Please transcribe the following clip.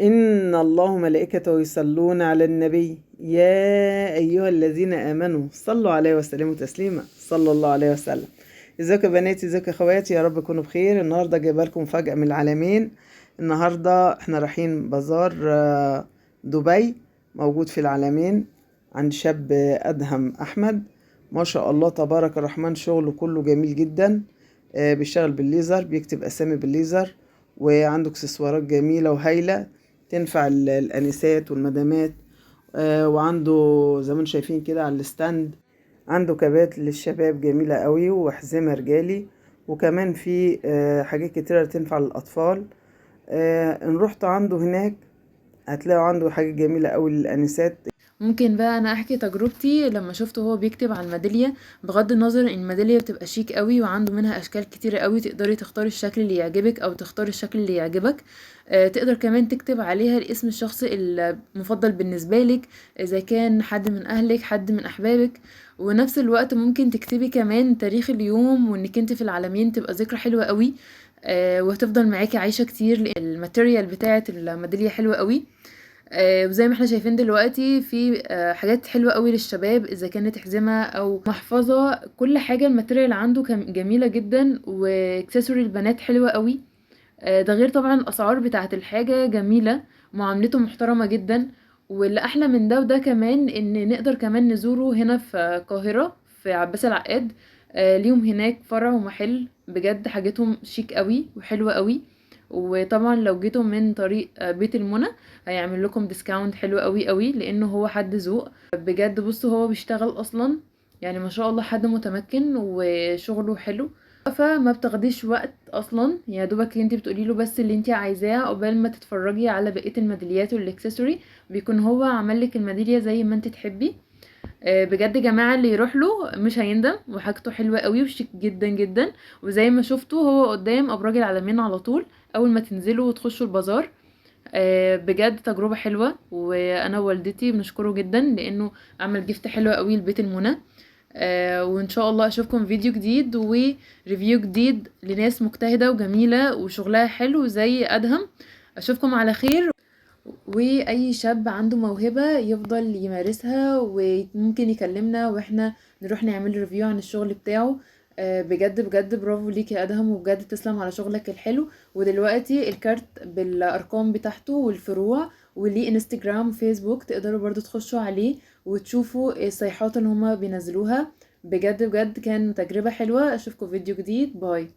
إن الله وملائكته يصلون على النبي يا أيها الذين آمنوا صلوا عليه وسلموا تسليما صلى الله عليه وسلم. ازيكم يا بناتي، ازيكم يا اخواتي، يا رب تكونوا بخير. النهارده جايبه لكم مفاجأة من العالمين. النهارده احنا رايحين بازار دبي، موجود في العالمين عند شاب أدهم أحمد. ما شاء الله تبارك الرحمن، شغله كله جميل جدا. بيشتغل بالليزر، بيكتب أسامي بالليزر، وعنده اكسسوارات جميلة وهايلة تنفع الأنسات والمدامات. وعنده زي ما انتم شايفين كده على الستاند، عنده كابات للشباب جميلة قوي وأحزمة رجالي، وكمان في حاجات كتيرة تنفع للأطفال. إن رحت عنده هناك هتلاقوا عنده حاجات جميلة قوي للأنسات. ممكن بقى انا احكي تجربتي لما شفته هو بيكتب على الميداليه. بغض النظر ان الميداليه بتبقى شيك قوي وعنده منها اشكال كتيره قوي، تقدري تختاري الشكل اللي يعجبك او تختاري الشكل اللي يعجبك. تقدر كمان تكتب عليها الاسم الشخصي المفضل بالنسبه لك، اذا كان حد من اهلك حد من احبابك. ونفس الوقت ممكن تكتبي كمان تاريخ اليوم وانك انت في العالمين، تبقى ذكرى حلوه قوي. وهتفضل معاكي عايشه كتير لان الماتيريال بتاعه الميداليه حلوه قوي. وزي ما احنا شايفين دلوقتي في حاجات حلوة قوي للشباب، اذا كانت حزمة او محفظة، كل حاجة الماتيريال عنده كان جميلة جدا، واكسسوري البنات حلوة قوي. ده غير طبعا الاسعار بتاعت الحاجة جميلة، معاملته محترمة جدا. واللي احلى من ده وده كمان ان نقدر كمان نزوره هنا في القاهرة في عباس العقاد. ليهم هناك فرع ومحل، بجد حاجتهم شيك قوي وحلوة قوي. وطبعا لو جيتوا من طريق بيت المنى هيعمل لكم ديسكاونت حلو قوي قوي، لانه هو حد ذوق بجد. بصوا هو بيشتغل اصلا، يعني ما شاء الله حد متمكن وشغله حلو. فما بتاخديش وقت اصلا، يا دوبك انت بتقولي له بس اللي انت عايزاه قبل ما تتفرجي على بقيه الميداليات والاكسسوري، بيكون هو عمل لك الميداليه زي ما انت تحبي. بجد يا جماعه اللي يروح له مش هيندم، وحاجته حلوه قوي وشيك جدا جدا. وزي ما شفتوا هو قدام ابراج العلمين على طول، اول ما تنزلوا وتخشوا البازار. بجد تجربة حلوة، وانا ووالدتي بنشكره جدا لانه عمل جفت حلوة قوي لبيت المنى. وان شاء الله اشوفكم فيديو جديد وريفيو جديد لناس مجتهدة وجميلة وشغلها حلو زي ادهم. اشوفكم على خير. واي شاب عنده موهبة يفضل يمارسها وممكن يكلمنا واحنا نروح نعمل ريفيو عن الشغل بتاعه. بجد بجد برافو ليك يا ادهم، وبجد تسلم على شغلك الحلو. ودلوقتي الكارت بالارقام بتاعته والفروع، وليه انستجرام وفيسبوك تقدروا برضو تخشوا عليه وتشوفوا الصيحات اللي هما بينزلوها. بجد بجد كان تجربة حلوة. اشوفكم فيديو جديد، باي.